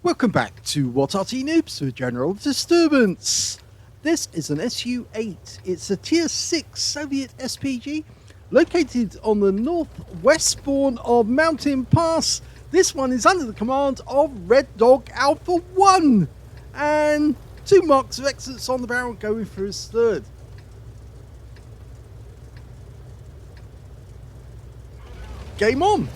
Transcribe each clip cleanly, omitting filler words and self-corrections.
Welcome back to What Arty Noobs with General Disturbance. This is an SU-8. It's a Tier 6 Soviet SPG located on the northwest spawn of Mountain Pass. This one is under the command of Red Dog Alpha 1 and 2 marks of excellence on the barrel, going for his third. Game on!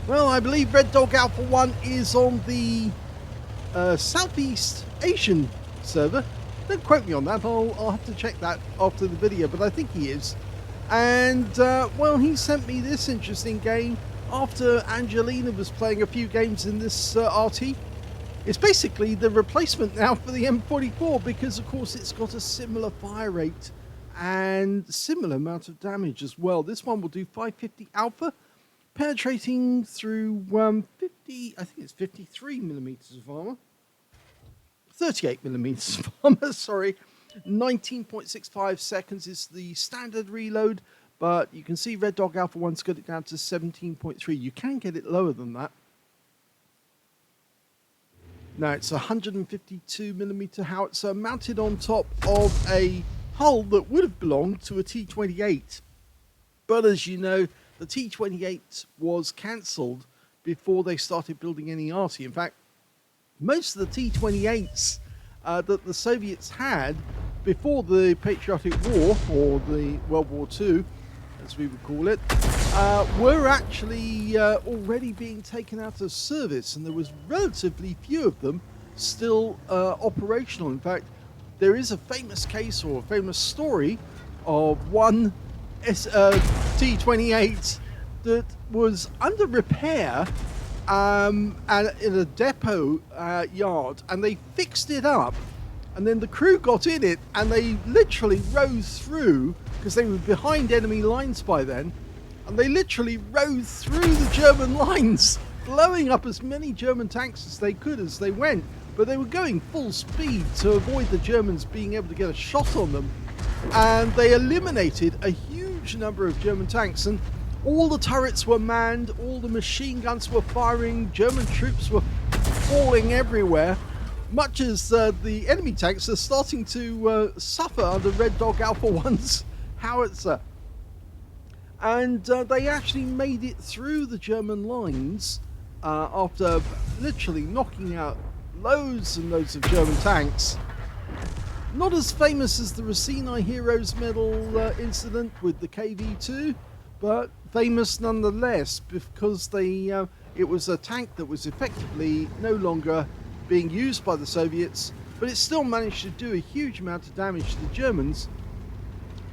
Well, I believe Red Dog Alpha 1 is on the Southeast Asian server. Don't quote me on that, I'll have to check that after the video, but I think he is. And, well, he sent me this interesting game after Angelina was playing a few games in this Arty. It's basically the replacement now for the M44 because, of course, it's got a similar fire rate and similar amount of damage as well. This one will do 550 alpha. Penetrating through 50, I think it's 53 millimeters of armor, 38 millimeters of armor, sorry. 19.65 seconds is the standard reload, but you can see Red Dog Alpha 1's got it down to 17.3. You can get it lower than that. Now it's a 152 millimeter howitzer mounted on top of a hull that would have belonged to a T-28, but as you know, the T-28 was cancelled before they started building any Arty. In fact, most of the T-28s that the Soviets had before the Patriotic War, or the World War II, as we would call it, were actually already being taken out of service, and there was relatively few of them still operational. In fact, there is a famous case or a famous story of one T-28 that was under repair and in a depot yard, and they fixed it up, and then the crew got in it and they literally rose through, because they were behind enemy lines by then, and they literally rose through the German lines, blowing up as many German tanks as they could as they went, but they were going full speed to avoid the Germans being able to get a shot on them, and they eliminated a huge number of German tanks, and all the turrets were manned, all the machine guns were firing, German troops were falling everywhere, much as the enemy tanks are starting to suffer under Red Dog Alpha 1's howitzer. And they actually made it through the German lines after literally knocking out loads and loads of German tanks. Not as famous as the Racine Heroes Medal incident with the KV-2, but famous nonetheless because it was a tank that was effectively no longer being used by the Soviets, but it still managed to do a huge amount of damage to the Germans.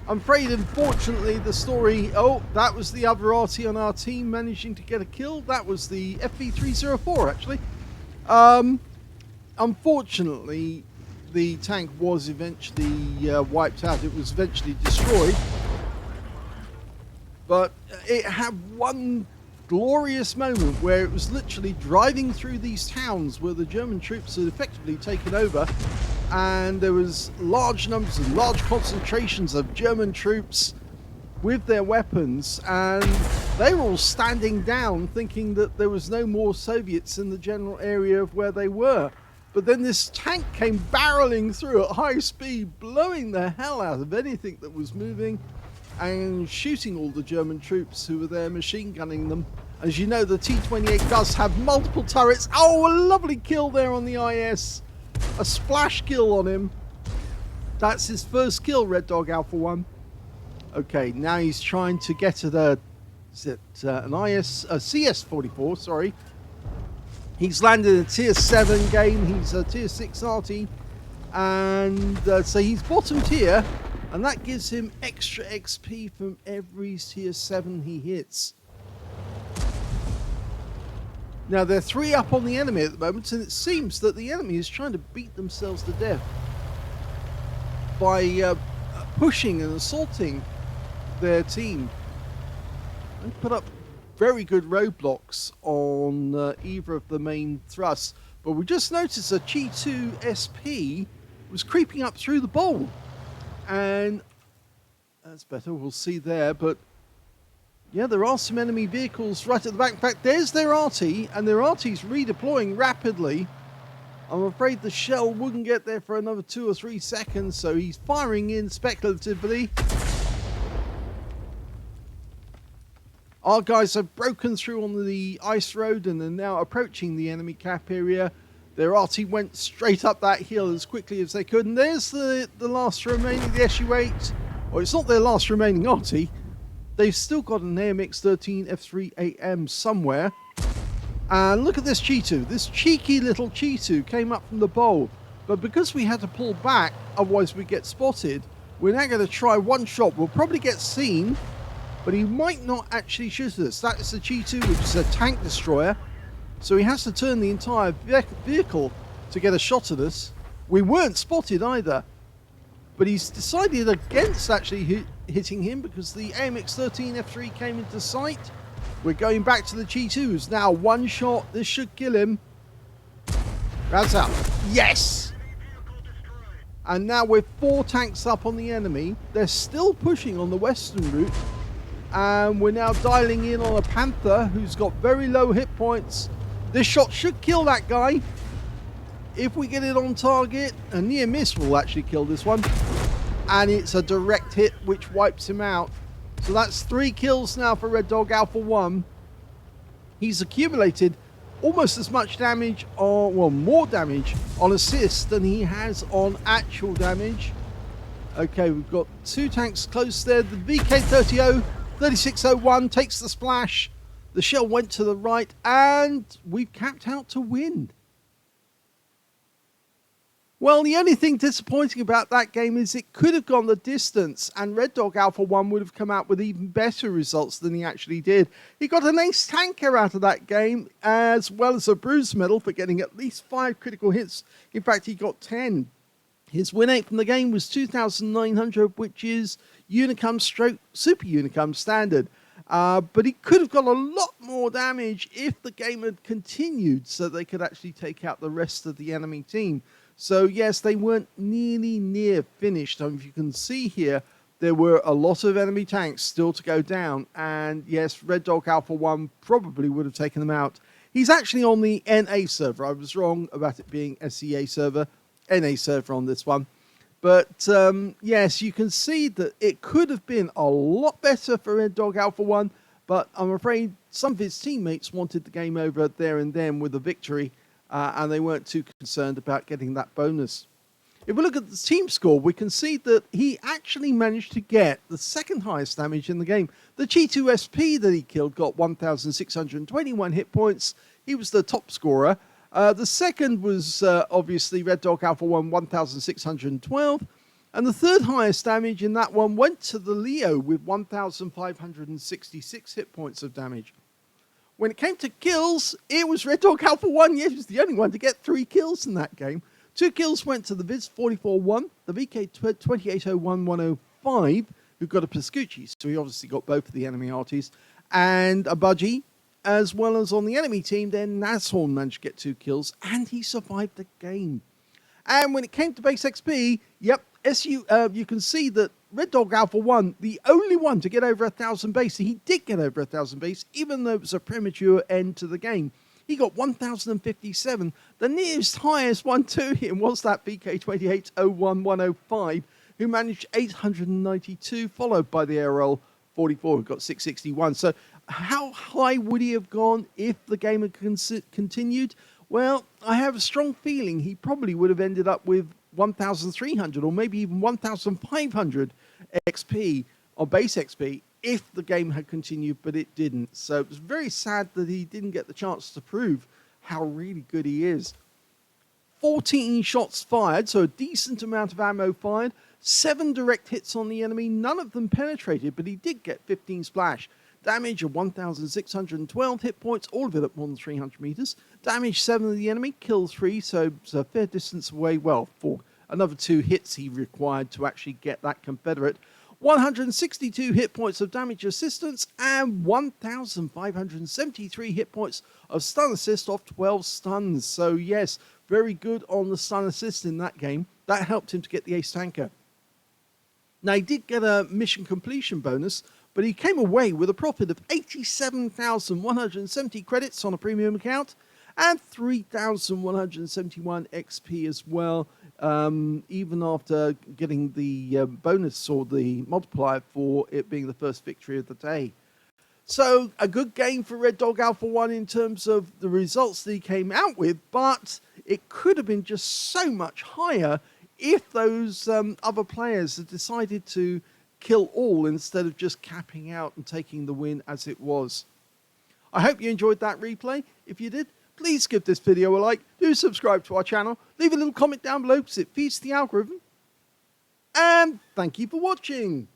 I'm afraid, unfortunately, the story... Oh, that was the other Arty on our team managing to get a kill. That was the FV304, actually. Unfortunately, the tank was eventually wiped out. It was eventually destroyed. But it had one glorious moment where it was literally driving through these towns where the German troops had effectively taken over, and there was large numbers and large concentrations of German troops with their weapons, and they were all standing down thinking that there was no more Soviets in the general area of where they were. But then this tank came barreling through at high speed, blowing the hell out of anything that was moving and shooting all the German troops who were there, machine gunning them. As you know, the T-28 does have multiple turrets. Oh, a lovely kill there on the IS. A splash kill on him. That's his first kill, Red Dog Alpha 1. Okay, now he's trying to get to the... Is it an CS-44, sorry. He's landed a Tier 7 game. He's a Tier 6 Arty. And so he's bottom tier. And that gives him extra XP from every Tier 7 he hits. Now, they're 3 up on the enemy at the moment, and it seems that the enemy is trying to beat themselves to death by pushing and assaulting their team. They put up very good roadblocks on either of the main thrusts, but we just noticed a G2 SP was creeping up through the bowl, and that's better, we'll see there, but Yeah, there are some enemy vehicles right at the back. In fact, there's their Arty, and their Arty's redeploying rapidly. I'm afraid the shell wouldn't get there for another 2 or 3 seconds, so he's firing in speculatively. Our guys have broken through on the ice road and are now approaching the enemy cap area. Their Arty went straight up that hill as quickly as they could, and there's the last remaining, the SU-8. Well, it's not their last remaining Arty. They've still got an AMX-13 F3AM somewhere. And look at this Cheetu. This cheeky little Cheetu came up from the bowl. But because we had to pull back, otherwise we'd get spotted, we're now going to try one shot. We'll probably get seen, but he might not actually shoot us. That is the Cheetu, which is a tank destroyer. So he has to turn the entire vehicle to get a shot at us. We weren't spotted either. But he's decided against actually hitting him because the AMX-13 F3 came into sight. We're going back to the Cheetus. Now one shot. This should kill him. That's out. Yes! And now we're 4 tanks up on the enemy. They're still pushing on the western route. And we're now dialing in on a Panther who's got very low hit points. This shot should kill that guy. If we get it on target, a near miss will actually kill this one. And it's a direct hit which wipes him out. So that's 3 kills now for Red Dog Alpha 1. He's accumulated almost as much damage, or well, more damage on assist than he has on actual damage. Okay, we've got 2 tanks close there. The VK-30 3601 takes the splash. The shell went to the right, and we've capped out to win. Well, the only thing disappointing about that game is it could have gone the distance, and Red Dog Alpha 1 would have come out with even better results than he actually did. He got an ace tanker out of that game, as well as a bruise medal for getting at least 5 critical hits. In fact, he got 10. His win rate from the game was 2,900, which is Unicum stroke Super Unicum standard. But he could have got a lot more damage if the game had continued so they could actually take out the rest of the enemy team. So yes, they weren't nearly near finished. If you can see here, there were a lot of enemy tanks still to go down. And yes, Red Dog Alpha 1 probably would have taken them out. He's actually on the NA server. I was wrong about it being SEA server. NA server on this one. But yes, you can see that it could have been a lot better for Red Dog Alpha 1. But I'm afraid some of his teammates wanted the game over there and then with a victory. And they weren't too concerned about getting that bonus. If we look at the team score, we can see that he actually managed to get the second highest damage in the game. The Cheetu SP that he killed got 1,621 hit points. He was the top scorer. The second was obviously Red Dog Alpha 1, 1,612. And the third highest damage in that one went to the Leo with 1,566 hit points of damage. When it came to kills, it was Red Dog Alpha 1. Yes, he was the only one to get 3 kills in that game. 2 kills went to the Viz 44-1, the VK 2801-105, who got a Piscucci, so he obviously got both of the enemy arties, and a Budgie, as well as on the enemy team, then Nashorn managed to get 2 kills, and he survived the game. And when it came to base XP, yep, you can see that Red Dog Alpha 1, the only one to get over 1,000 base. He did get over 1,000 base, even though it was a premature end to the game. He got 1,057. The nearest highest one to him was that VK-2801-105, who managed 892, followed by the ARL 44, who got 661. So how high would he have gone if the game had continued? Well, I have a strong feeling he probably would have ended up with 1,300 or maybe even 1,500 XP or base XP if the game had continued, but it didn't. So it was very sad that he didn't get the chance to prove how really good he is. 14 shots fired, so a decent amount of ammo fired. 7 direct hits on the enemy, none of them penetrated, but he did get 15 splash. Damage of 1,612 hit points, all of it at more than 300 meters. Damage 7 of the enemy, kill 3, so it's a fair distance away. Well, for another 2 hits he required to actually get that Confederate. 162 hit points of damage assistance and 1,573 hit points of stun assist off 12 stuns. So yes, very good on the stun assist in that game. That helped him to get the ace tanker. Now he did get a mission completion bonus, but he came away with a profit of 87,170 credits on a premium account and 3,171 XP as well, even after getting the bonus or the multiplier for it being the first victory of the day. So a good game for Red Dog Alpha 1 in terms of the results that he came out with, but it could have been just so much higher if those other players had decided to kill all instead of just capping out and taking the win as it was. I hope you enjoyed that replay. If you did, please give this video a like, do subscribe to our channel, leave a little comment down below because it feeds the algorithm, and thank you for watching.